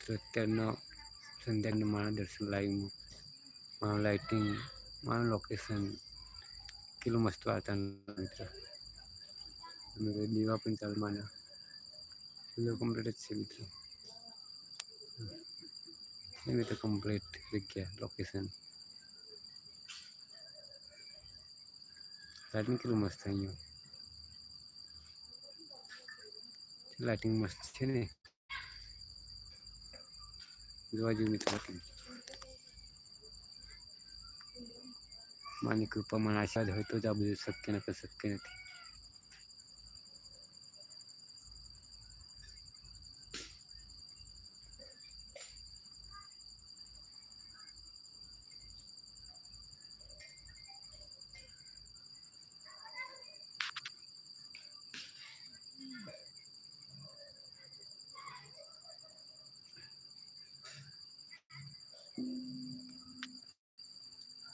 મિત્રો અત્યારના સંધ્યાનું મારા દર્શન લાઈવમાં મારું લાઇટિંગ મારું લોકેશન કેટલું મસ્ત વાતાવરણ મિત્ર. અને દીવા પણ ચાલવાના બધું કમ્પ્લીટ જ છે મિત્રો. મિત્રો કમ્પ્લીટ જગ્યા લોકેશન લાઇટિંગ કેટલું મસ્ત અહીંયા. લાઇટિંગ મસ્ત છે ને જોવા જેવું મિત્રો. માની કૃપા મારા આશીર્વાદ હોય તો જ આ બધું શક્ય નથી.